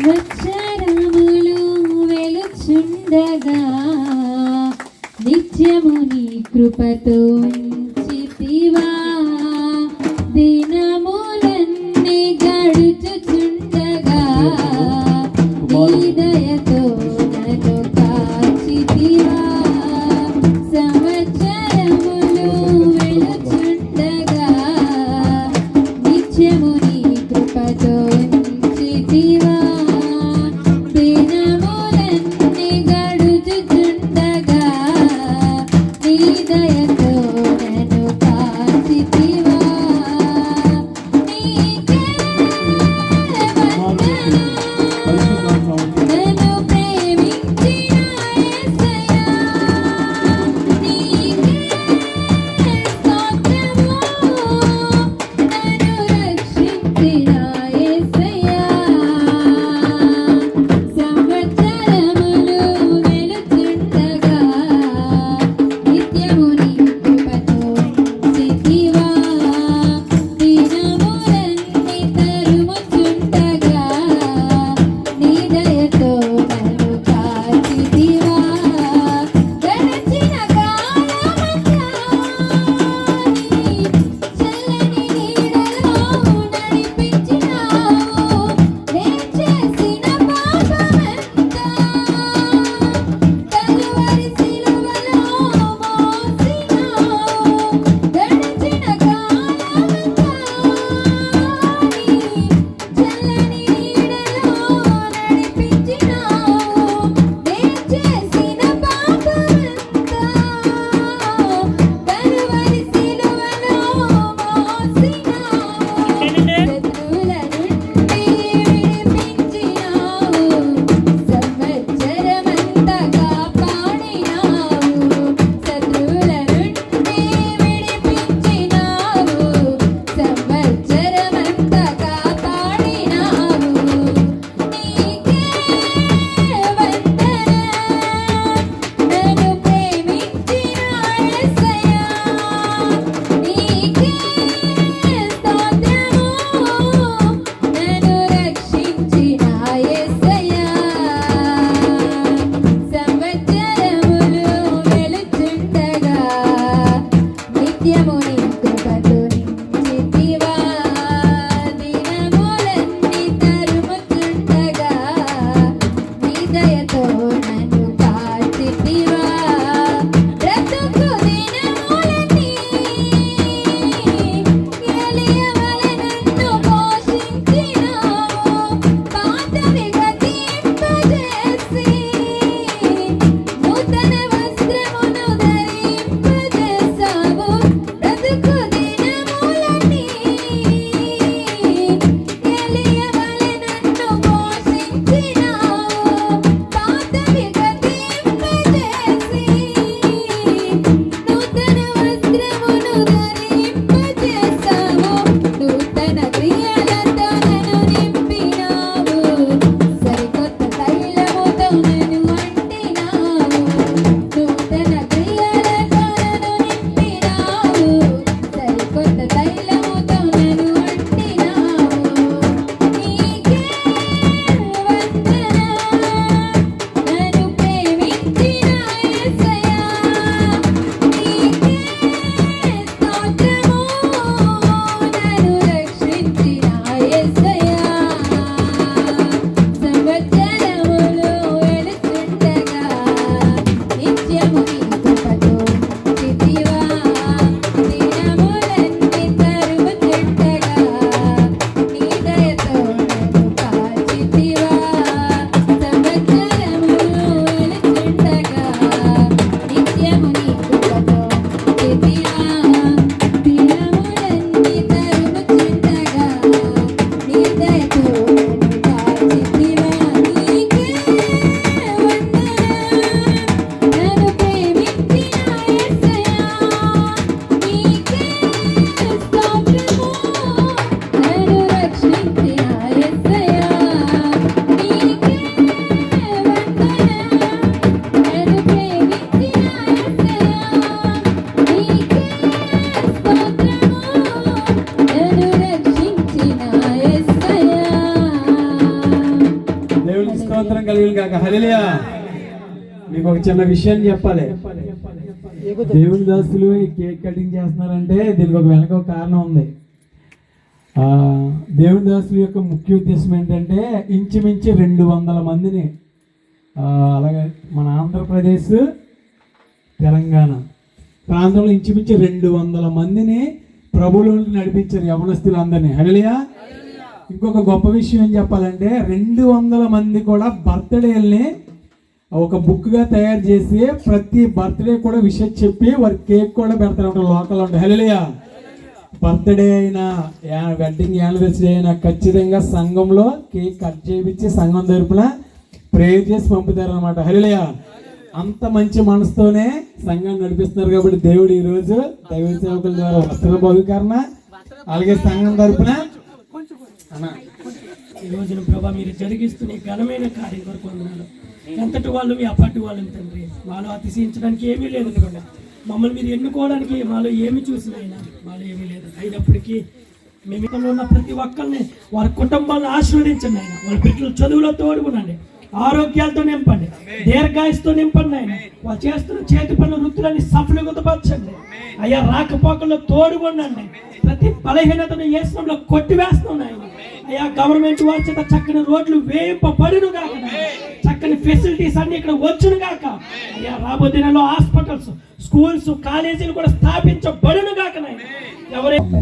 సంవత్సరములు వెలుచుండగా నిత్యము నీ కృపతో ఉంచితివా. దినములన్నీ గడుచుచుండగా నీ దయతో నన్ను కాచితివా. సంవత్సరములు వెలుచుండగా నిత్యము నీ కృపతో ఉంచితివా. దినములన్నీ గడుచుచుండగా నీ దయతో స్తోత్రం కలిగిన కాక. హల్లెలూయా. మీకు ఒక చిన్న విషయం చెప్పాలి. దేవుని దాసులు ఈ కేక్ కటింగ్ చేస్తున్నారంటే దీనికి ఒక వెనక ఒక కారణం ఉంది. దేవుని దాసుల యొక్క ముఖ్య ఉద్దేశం ఏంటంటే ఇంచుమించు 200 మందిని అలాగే మన ఆంధ్రప్రదేశ్ తెలంగాణ ప్రాంతంలో ఇంచుమించు 200 మందిని ప్రభువులోకి నడిపించారు యవనస్తులందరినీ. హల్లెలూయా. ఇంకొక గొప్ప విషయం ఏం చెప్పాలంటే 200 మంది కూడా బర్త్డేల్ని ఒక బుక్గా తయారు చేసి ప్రతి బర్త్డే కూడా విషయం చెప్పి వారి కేక్ కూడా పెడతారు లోకల్లో ఉంటాయి. హల్లెలూయా. బర్త్డే అయినా వెడ్డింగ్ యానివర్సరీ అయినా ఖచ్చితంగా సంఘంలో కేక్ కట్ చేయించి సంఘం తరపున ప్రేయర్ చేసి పంపుతారు అనమాట. హల్లెలూయా. అంత మంచి మనసుతోనే సంఘాన్ని నడిపిస్తున్నారు కాబట్టి దేవుడు ఈరోజు దైవ సేవకుల ద్వారా వస్త్ర బహుకరణ అలాగే సంఘం తరపున ఈ రోజున ప్రభా మీరు జరిగిస్తున్న ఘనమైన కార్యం కొరకు వందనాలు. ఎంతటి వాళ్ళు మీ అప్పటి వాళ్ళు తండ్రి, మాలో అతిశయించడానికి ఏమీ లేదు అనుకోండి. మమ్మల్ని మీరు ఎన్నుకోవడానికి మాలో ఏమి చూసినైనా మాలో ఏమీ లేదు. అయినప్పటికీ మేము ఇక్కడ ఉన్న ప్రతి ఒక్కరిని వారి కుటుంబాలను ఆశీర్వదించండి ఆయన. వాళ్ళ బిడ్డలు చదువులో తోడుకునండి, ఆరోగ్యాలతో నింపండి, దీర్ఘాయుస్తో నింపండి ఆయన. వాళ్ళు చేస్తున్న చేతి పనుల వృత్తులన్నీ సఫలీకృతపరచండి అయ్యా. రాకపోకల్లో తోడుకుండండి. ప్రతి బలహీనతను ఏ సమయంలో కొట్టివేస్తున్నాయి అయ్యా. గవర్నమెంట్ వారి చేత చక్కని రోడ్లు వేయింపబడును కాక, చక్కని ఫెసిలిటీస్ అన్ని ఇక్కడ వచ్చును కాక అయ్యా. రాబోయే దినాల్లో హాస్పిటల్స్, స్కూల్స్, కాలేజీలు కూడా స్థాపించబడును కాక. ఎవరైనా